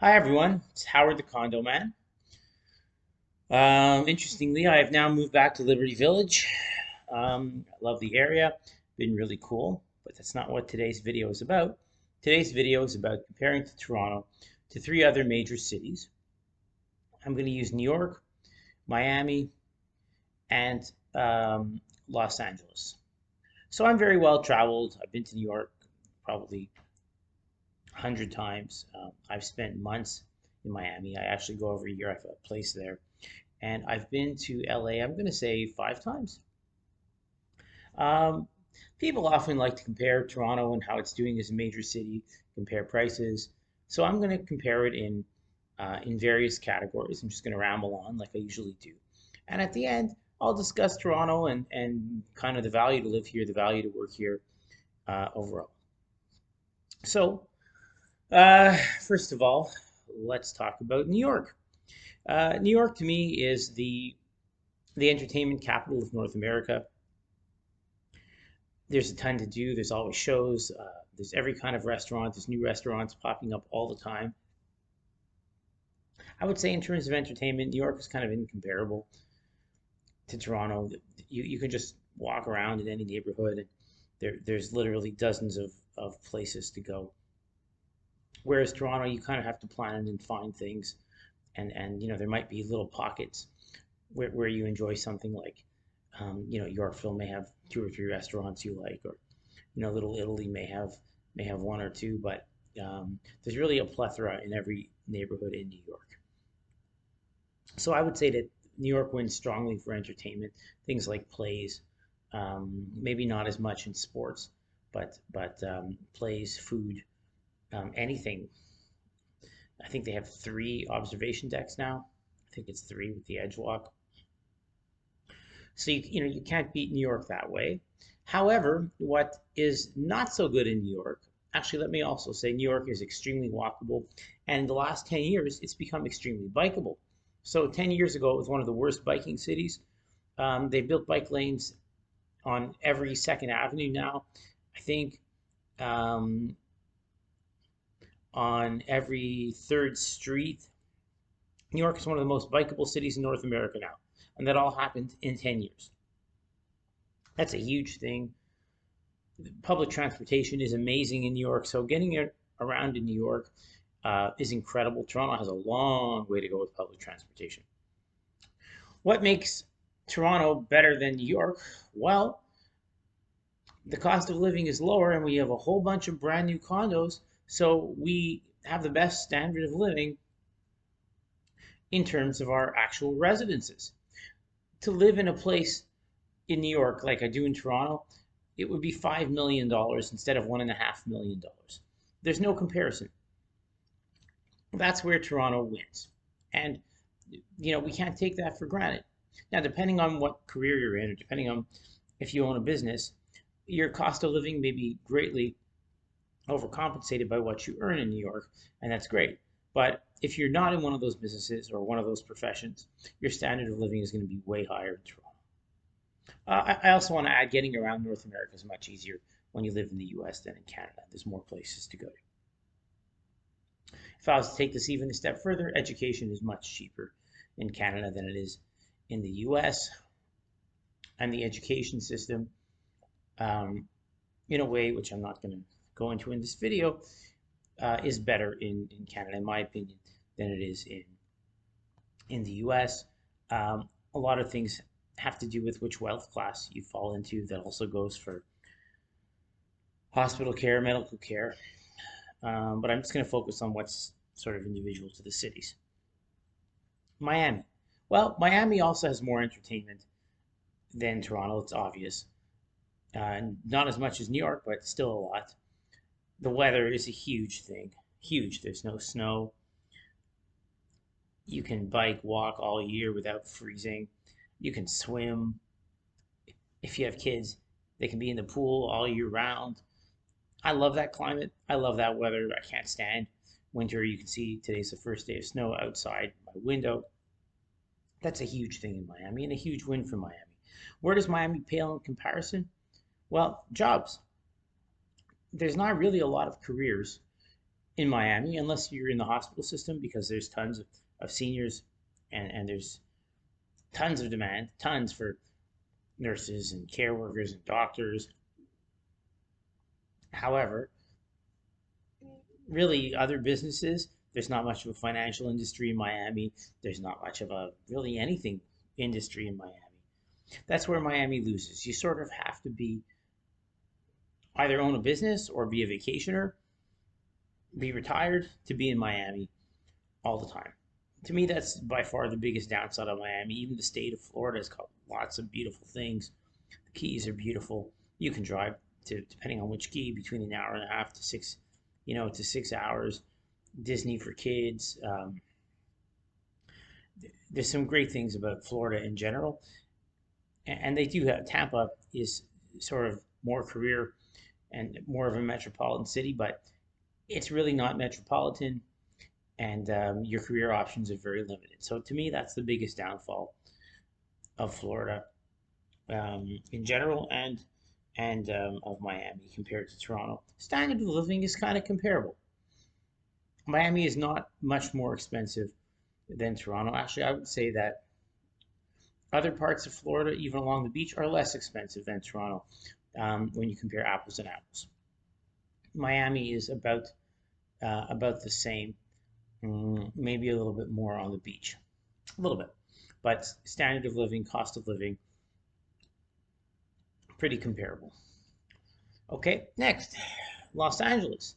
Hi everyone, it's Howard the Condo Man. Interestingly, I have now moved back to Liberty Village. I love the area, been really cool, but that's not what today's video is about. Today's video is about comparing to Toronto to three other major cities. I'm going to use New York, Miami, and Los Angeles. So I'm very well traveled. I've been to New York probably 100 times. I've spent months in Miami. I actually go every year. I have a place there. And I've been to LA, I'm going to say 5 times. Um, People often like to compare Toronto and how it's doing as a major city, compare prices. So I'm going to compare it in various categories. I'm just going to ramble on like I usually do. And at the end, I'll discuss Toronto and kind of the value to live here, the value to work here overall. So, first of all, let's talk about New York. New York to me is the entertainment capital of North America. There's a ton to do. There's always shows. There's every kind of restaurant. There's new restaurants popping up all the time. I would say in terms of entertainment, New York is kind of incomparable to Toronto. You can just walk around in any neighborhood, and there's literally dozens of places to go. Whereas Toronto, you kind of have to plan and find things, and there might be little pockets where you enjoy something like Yorkville may have two or three restaurants you like, or Little Italy may have one or two, but there's really a plethora in every neighborhood in New York. So I would say that New York wins strongly for entertainment, things like plays, maybe not as much in sports, but plays, food, anything. I think they have three observation decks now. I think it's three with the edge walk. So you can't beat New York that way. However, what is not so good in New York, actually, let me also say New York is extremely walkable, and in the last 10 years, it's become extremely bikeable. So 10 years ago, it was one of the worst biking cities. They built bike lanes on every second avenue now. I think um, on every third street. New York is one of the most bikeable cities in North America now, and that all happened in 10 years. That's a huge thing. Public transportation is amazing in New York, so getting it around in New York is incredible. Toronto has a long way to go with public transportation. What makes Toronto better than New York? Well, the cost of living is lower, and we have a whole bunch of brand new condos, so we have the best standard of living in terms of our actual residences. To live in a place in New York like I do in Toronto, it would be $5 million instead of $1.5 million. There's no comparison. That's where Toronto wins. And we can't take that for granted. Now, depending on what career you're in, or depending on if you own a business, your cost of living may be greatly overcompensated by what you earn in New York, and that's great. But if you're not in one of those businesses or one of those professions, your standard of living is going to be way higher in Toronto. I also want to add getting around North America is much easier when you live in the US than in Canada. There's more places to go to. If I was to take this even a step further, education is much cheaper in Canada than it is in the US. And the education system, in a way, which I'm not going to go into in this video, is better in Canada, in my opinion, than it is in the US. A lot of things have to do with which wealth class you fall into. That also goes for hospital care, medical care. But I'm just going to focus on what's sort of individual to the cities. Miami. Well, Miami also has more entertainment than Toronto. It's obvious. Not as much as New York, but still a lot. The weather is a huge thing. Huge. There's no snow. You can bike, walk all year without freezing. You can swim. If you have kids, they can be in the pool all year round. I love that climate. I love that weather. I can't stand winter. You can see today's the first day of snow outside my window. That's a huge thing in Miami and a huge win for Miami. Where does Miami pale in comparison? Well, jobs. There's not really a lot of careers in Miami, unless you're in the hospital system, because there's tons of seniors, and there's tons of demand, tons for nurses and care workers and doctors. However, really other businesses, there's not much of a financial industry in Miami. There's not much of a really anything industry in Miami. That's where Miami loses. You sort of have to be either own a business or be a vacationer, be retired to be in Miami all the time. To me, that's by far the biggest downside of Miami. Even the state of Florida has got lots of beautiful things. The Keys are beautiful. You can drive to, depending on which key, between an hour and a half to to 6 hours. Disney for kids. There's some great things about Florida in general, and they do have Tampa is sort of more career and more of a metropolitan city, but it's really not metropolitan, and your career options are very limited. So to me, that's the biggest downfall of Florida in general, and of Miami compared to Toronto. Standard of living is kind of comparable. Miami is not much more expensive than Toronto. Actually, I would say that other parts of Florida, even along the beach, are less expensive than Toronto when you compare apples and apples. Miami is about the same, maybe a little bit more on the beach, a little bit, but standard of living, cost of living, pretty comparable. Okay, next, Los Angeles.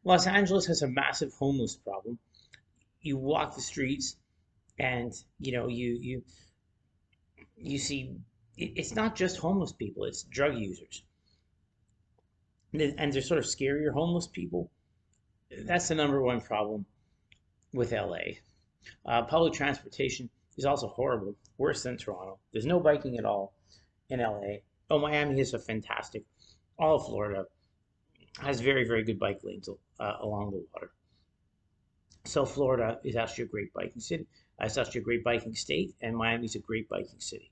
Los Angeles has a massive homeless problem. You walk the streets, and you see it's not just homeless people; it's drug users, and they're sort of scarier homeless people. That's the number one problem with LA. Public transportation is also horrible, worse than Toronto. There's no biking at all in LA. Oh, Miami is a fantastic. All of Florida has very, very good bike lanes along the water. So Florida is actually a great biking city. It's actually a great biking state, and Miami's a great biking city.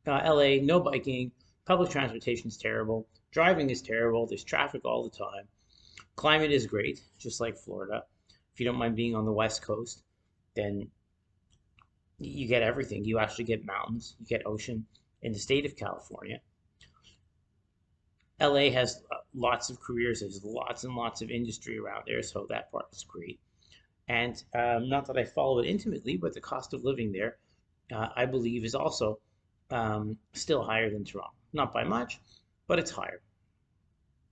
LA, no biking. Public transportation is terrible. Driving is terrible. There's traffic all the time. Climate is great, just like Florida. If you don't mind being on the West Coast, then you get everything. You actually get mountains, you get ocean in the state of California. LA has lots of careers. There's lots and lots of industry around there, so that part is great. And not that I follow it intimately, but the cost of living there, I believe, is also still higher than Toronto. Not by much, but it's higher.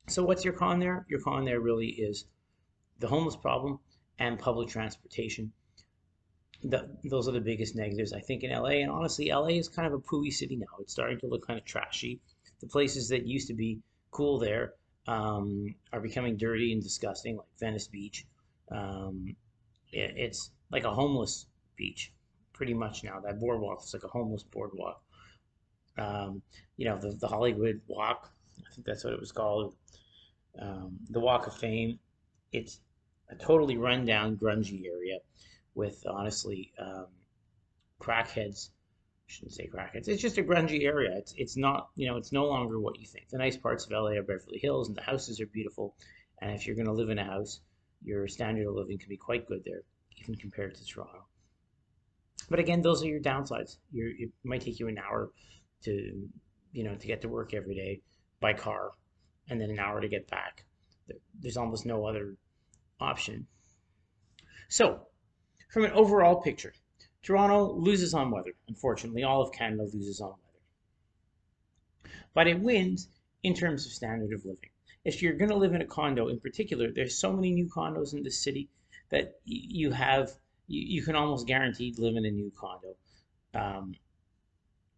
So what's your con there? Your con there really is the homeless problem and public transportation. Those are the biggest negatives, I think, in LA. And honestly, LA is kind of a pooey city now. It's starting to look kind of trashy. The places that used to be cool there are becoming dirty and disgusting, like Venice Beach. It's like a homeless beach, pretty much now. That boardwalk is like a homeless boardwalk. The Hollywood Walk, I think that's what it was called, the Walk of Fame. It's a totally rundown, grungy area with honestly crackheads. I shouldn't say crackheads. It's just a grungy area. It's not it's no longer what you think. The nice parts of LA are Beverly Hills, and the houses are beautiful. And if you're going to live in a house, your standard of living can be quite good there, even compared to Toronto. But again, those are your downsides. It might take you an hour to to get to work every day by car, and then an hour to get back. There's almost no other option. So, from an overall picture, Toronto loses on weather. Unfortunately, all of Canada loses on weather. But it wins in terms of standard of living. If you're going to live in a condo in particular, there's so many new condos in this city that you can almost guaranteed live in a new condo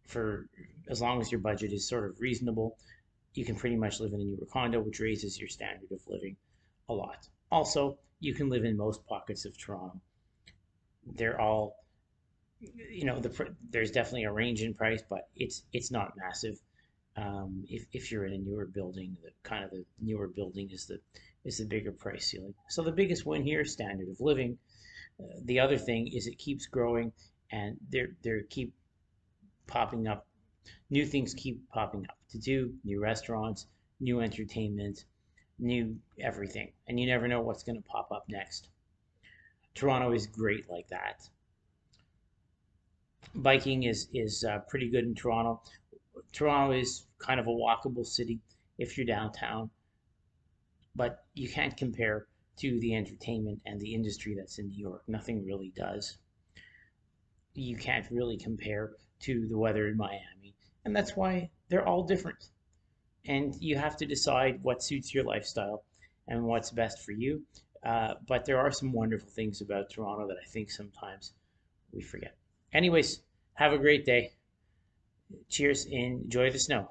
for as long as your budget is sort of reasonable. You can pretty much live in a newer condo, which raises your standard of living a lot. Also, you can live in most pockets of Toronto. They're all, there's definitely a range in price, but it's not massive. If you're in a newer building, the newer building is the bigger price ceiling. So the biggest win here is standard of living. The other thing is it keeps growing, and there keep popping up new things keep popping up to do, new restaurants, new entertainment, new everything, and you never know what's going to pop up next. Toronto is great like that. Biking is pretty good in Toronto. Toronto is kind of a walkable city if you're downtown, but you can't compare to the entertainment and the industry that's in New York. Nothing really does. You can't really compare to the weather in Miami, and that's why they're all different. And you have to decide what suits your lifestyle and what's best for you. But there are some wonderful things about Toronto that I think sometimes we forget. Anyways, have a great day. Cheers and enjoy the snow.